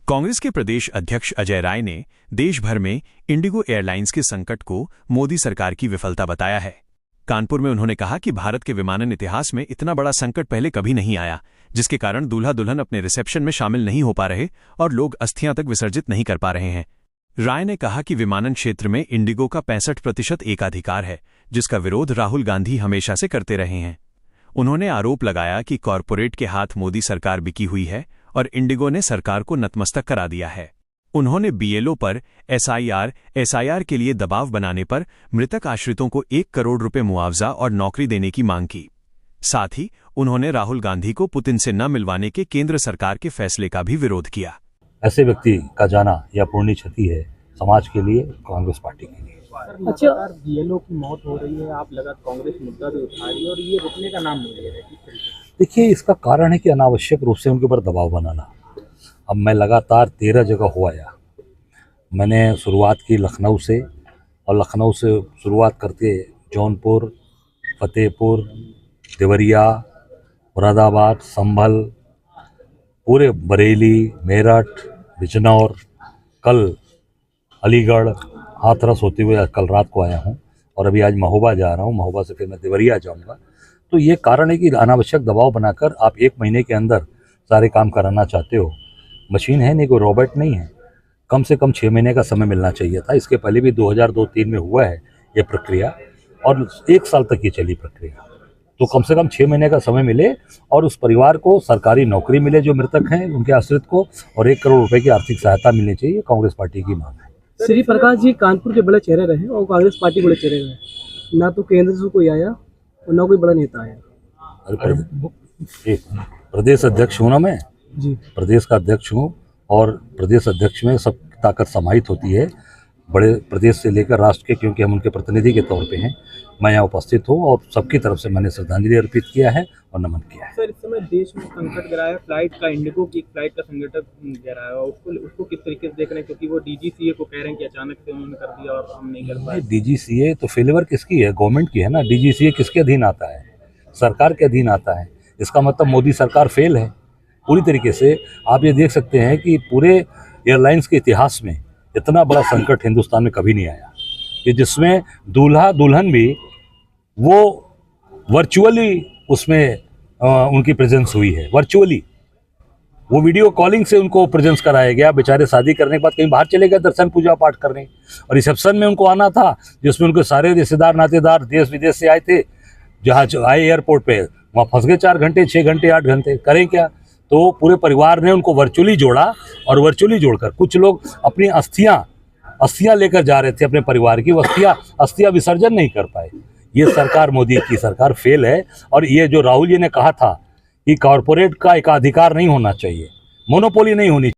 कांग्रेस के प्रदेश अध्यक्ष अजय राय ने देश भर में इंडिगो एयरलाइंस के संकट को मोदी सरकार की विफलता बताया है। कानपुर में उन्होंने कहा कि भारत के विमानन इतिहास में इतना बड़ा संकट पहले कभी नहीं आया, जिसके कारण दूल्हा दुल्हन अपने रिसेप्शन में शामिल नहीं हो पा रहे और लोग अस्थियां तक विसर्जित नहीं कर पा रहे हैं। राय ने कहा कि विमानन क्षेत्र में इंडिगो का 65% एकाधिकार है, जिसका विरोध राहुल गांधी हमेशा से करते रहे हैं। उन्होंने आरोप लगाया कि कॉरपोरेट के हाथ मोदी सरकार बिकी हुई है और इंडिगो ने सरकार को नतमस्तक करा दिया है। उन्होंने बीएलओ पर एसआईआर के लिए दबाव बनाने पर मृतक आश्रितों को 1 करोड़ रुपए मुआवजा और नौकरी देने की मांग की। साथ ही उन्होंने राहुल गांधी को पुतिन से न मिलवाने के केंद्र सरकार के फैसले का भी विरोध किया। ऐसे व्यक्ति का जाना यह पूर्ण क्षति है समाज के लिए, कांग्रेस पार्टी के लिए। अच्छा, बीएलओ की मौत हो रही है, आप लगातार कांग्रेस मुद्दा भी उठा रही है और ये रुकने का नाम नहीं ले रहे। देखिए, इसका कारण है कि अनावश्यक रूप से उनके ऊपर दबाव बनाना। अब मैं लगातार 13 जगह हो आया। मैंने शुरुआत की लखनऊ से, और लखनऊ से शुरुआत करके जौनपुर, फतेहपुर, देवरिया, मुरादाबाद, संभल, पूरे बरेली, मेरठ, बिजनौर, कल अलीगढ़, हाथरस होते हुए कल रात को आया हूँ और अभी आज महोबा जा रहा हूँ। महोबा से फिर मैं देवरिया जाऊँगा। तो ये कारण है कि अनावश्यक दबाव बनाकर आप 1 महीने के अंदर सारे काम कराना चाहते हो। मशीन है नहीं, कोई रोबोट नहीं है। कम से कम 6 महीने का समय मिलना चाहिए था। इसके पहले भी 2002-03 में हुआ है ये प्रक्रिया और 1 साल तक ये चली प्रक्रिया। तो कम से कम 6 महीने का समय मिले और उस परिवार को सरकारी नौकरी मिले जो मृतक हैं, उनके आश्रित को, और 1 करोड़ रुपए की आर्थिक सहायता मिलनी चाहिए। कांग्रेस पार्टी की मांग है। श्री प्रकाश जी कानपुर के बड़े चेहरे रहे और कांग्रेस पार्टी बड़े चेहरे रहे, ना तो केंद्र से कोई आया और ना कोई बड़ा नेता आया। प्रदेश अध्यक्ष हूँ ना मैं जी, प्रदेश का अध्यक्ष हूँ और प्रदेश अध्यक्ष में सब ताकत समाहित होती है, बड़े प्रदेश से लेकर राष्ट्र के, क्योंकि हम उनके प्रतिनिधि के तौर पे हैं। मैं यहाँ उपस्थित हूँ और सबकी तरफ से मैंने श्रद्धांजलि अर्पित किया है और नमन किया है। सर, इस समय देश में संकट गिरा है, फ्लाइट का, इंडिगो की फ्लाइट का संकट गिरा है, और उसको किस तरीके से देख रहे हैं, क्योंकि वो डीजीसीए को कह रहे हैं कि अचानक से उन्होंने कर दिया और हम नहीं कर पाए। डीजीसीए तो फेलिवर किसकी है? गवर्नमेंट की है ना। डीजीसीए किसके अधीन आता है? सरकार के अधीन आता है। इसका मतलब मोदी सरकार फेल है पूरी तरीके से। आप ये देख सकते हैं कि पूरे एयरलाइंस के इतिहास में इतना बड़ा संकट हिंदुस्तान में कभी नहीं आया कि जिसमें दूल्हा दुल्हन भी वो वर्चुअली उसमें उनकी प्रेजेंस हुई है। वर्चुअली वो वीडियो कॉलिंग से उनको प्रेजेंस कराया गया। बेचारे शादी करने के बाद कहीं बाहर चले गए दर्शन पूजा पाठ करने, और रिसेप्शन में उनको आना था जिसमें उनके सारे रिश्तेदार नातेदार देश विदेश से आए थे। जहाँ आए एयरपोर्ट पे, वहाँ फंस गए 4 घंटे, 6 घंटे, 8 घंटे। करें क्या? तो पूरे परिवार ने उनको वर्चुअली जोड़ा, और वर्चुअली जोड़कर कुछ लोग अपनी अस्थियां लेकर जा रहे थे अपने परिवार की। अस्थियां विसर्जन नहीं कर पाए। ये सरकार, मोदी की सरकार फेल है। और ये जो राहुल जी ने कहा था कि कॉरपोरेट का एकाधिकार नहीं होना चाहिए, मोनोपोली नहीं होनी चाहिए।